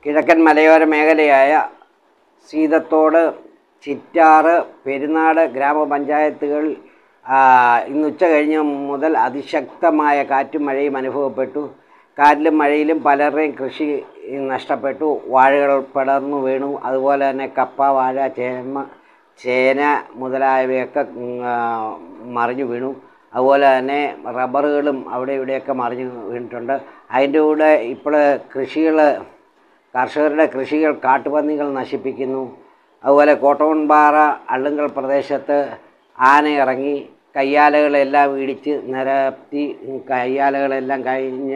കിഴക്കൻ മലയോര മേഖലയായ സീതത്തോട്, ചിറ്റാറ്, പെരുന്നാട് ഗ്രാമപഞ്ചായത്തുകൾ ഇന്ന് ഉച്ച കഴിഞ്ഞ് മുതൽ അതിശക്തമായ കാറ്റും മഴയും അനുഭവപ്പെട്ടു. കാറ്റിലും മഴയിലും പലരുടെയും കൃഷി നഷ്ടപ്പെട്ടു. വാഴകൾ പടർന്നു വീണു. അതുപോലെ തന്നെ കപ്പ, വാഴ, ചേന മുതലായവയൊക്കെ മറിഞ്ഞു വീണു. അതുപോലെ തന്നെ റബ്ബറുകളും അവിടെ ഇവിടെയൊക്കെ മറിഞ്ഞു വീണിട്ടുണ്ട്. അതിൻ്റെ കൂടെ ഇപ്പോൾ കർഷകരുടെ കൃഷികൾ കാട്ടുപന്നികൾ നശിപ്പിക്കുന്നു. അതുപോലെ കോട്ടവൻപാറ അള്ളുങ്കൽ പ്രദേശത്ത് ആന ഇറങ്ങി കയ്യാലകളെല്ലാം ഇടിച്ച് നിരത്തി. കയ്യാലകളെല്ലാം കഴിഞ്ഞ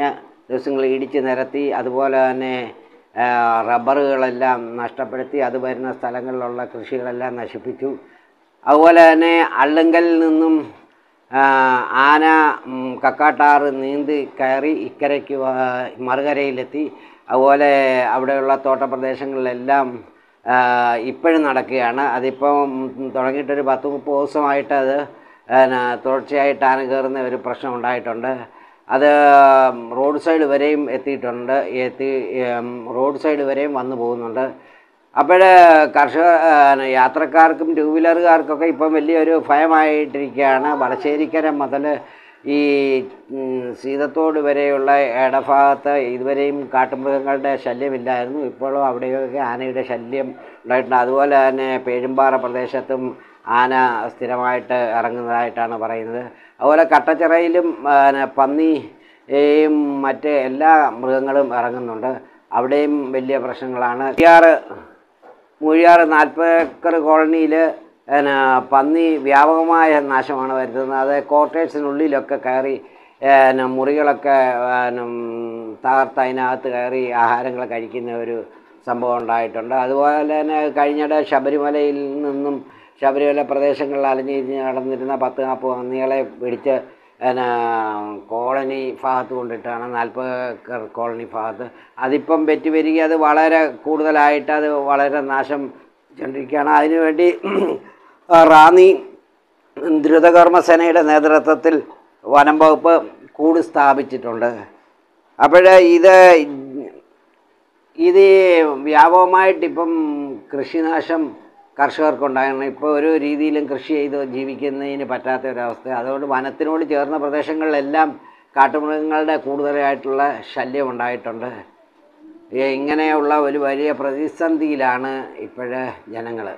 ദിവസങ്ങളിൽ ഇടിച്ച് നിരത്തി. അതുപോലെ തന്നെ റബ്ബറുകളെല്ലാം നഷ്ടപ്പെടുത്തി. അത് വരുന്ന സ്ഥലങ്ങളിലുള്ള കൃഷികളെല്ലാം നശിപ്പിച്ചു. അതുപോലെ തന്നെ അള്ളുങ്കലിൽ നിന്നും ആന കക്കാട്ടാറ് നീന്തി കയറി ഇക്കരയ്ക്ക് മറുകരയിലെത്തി. അതുപോലെ അവിടെയുള്ള തോട്ടപ്രദേശങ്ങളിലെല്ലാം ഇപ്പോഴും നടക്കുകയാണ്. അതിപ്പം തുടങ്ങിയിട്ടൊരു 10-30 ദിവസമായിട്ട് അത് തുടർച്ചയായിട്ട് ആന കയറുന്ന ഒരു പ്രശ്നം ഉണ്ടായിട്ടുണ്ട്. അത് റോഡ് സൈഡ് വരെയും റോഡ് സൈഡ് വരെയും വന്നു പോകുന്നുണ്ട്. അപ്പോൾ യാത്രക്കാർക്കും 2 വീലറുകാർക്കൊക്കെ ഇപ്പം വലിയൊരു ഭയമായിട്ടിരിക്കുകയാണ്. വടശ്ശേരിക്കര മുതൽ ഈ സീതത്തോട് വരെയുള്ള ഇടഭാഗത്ത് ഇതുവരെയും കാട്ടുമൃഗങ്ങളുടെ ശല്യമില്ലായിരുന്നു. ഇപ്പോഴും അവിടെയൊക്കെ ആനയുടെ ശല്യം ഉണ്ടായിട്ടുണ്ട്. അതുപോലെ തന്നെ പേഴുമ്പാറ പ്രദേശത്തും ആന സ്ഥിരമായിട്ട് ഇറങ്ങുന്നതായിട്ടാണ് പറയുന്നത്. അതുപോലെ കട്ടച്ചിറയിലും പന്നിയും മറ്റ് എല്ലാ മൃഗങ്ങളും ഇറങ്ങുന്നുണ്ട്. അവിടെയും വലിയ പ്രശ്നങ്ങളാണ്. മൂഴിയാറ് 40 ഏക്കർ കോളനിയിൽ പന്നി വ്യാപകമായ നാശമാണ് വരുത്തുന്നത്. അത് ക്വാർട്ടേഴ്സിനുള്ളിലൊക്കെ കയറി മുറികളൊക്കെ തകർത്ത് അതിനകത്ത് കയറി ആഹാരങ്ങൾ കഴിക്കുന്ന ഒരു സംഭവം ഉണ്ടായിട്ടുണ്ട്. അതുപോലെ തന്നെ കഴിഞ്ഞിടെ ശബരിമല പ്രദേശങ്ങളിൽ അലഞ്ഞിരിഞ്ഞ് നടന്നിരുന്ന 10-40 പന്നികളെ പിടിച്ച് കോളനി ഭാഗത്ത് കൊണ്ടിട്ടാണ്, 40 ഏക്കർ കോളനി ഭാഗത്ത്. അതിപ്പം പെറ്റ് വരിക, അത് വളരെ കൂടുതലായിട്ട് അത് വളരെ നാശം ചെണ്ടിരിക്കുകയാണ്. അതിനുവേണ്ടി റാന്നി ദ്രുതകർമ്മസേനയുടെ നേതൃത്വത്തിൽ വനം വകുപ്പ് കൂട് സ്ഥാപിച്ചിട്ടുണ്ട്. അപ്പോൾ ഇത് വ്യാപകമായിട്ടിപ്പം കൃഷിനാശം കർഷകർക്കുണ്ടാകണം. ഇപ്പോൾ ഒരു രീതിയിലും കൃഷി ചെയ്ത് ജീവിക്കുന്നതിന് പറ്റാത്ത ഒരവസ്ഥ. അതുകൊണ്ട് വനത്തിനോട് ചേർന്ന പ്രദേശങ്ങളിലെല്ലാം കാട്ടുമൃഗങ്ങളുടെ കൂടുതലായിട്ടുള്ള ശല്യം ഉണ്ടായിട്ടുണ്ട്. ഇങ്ങനെയുള്ള ഒരു വലിയ പ്രതിസന്ധിയിലാണ് ഇപ്പോഴേ ജനങ്ങൾ.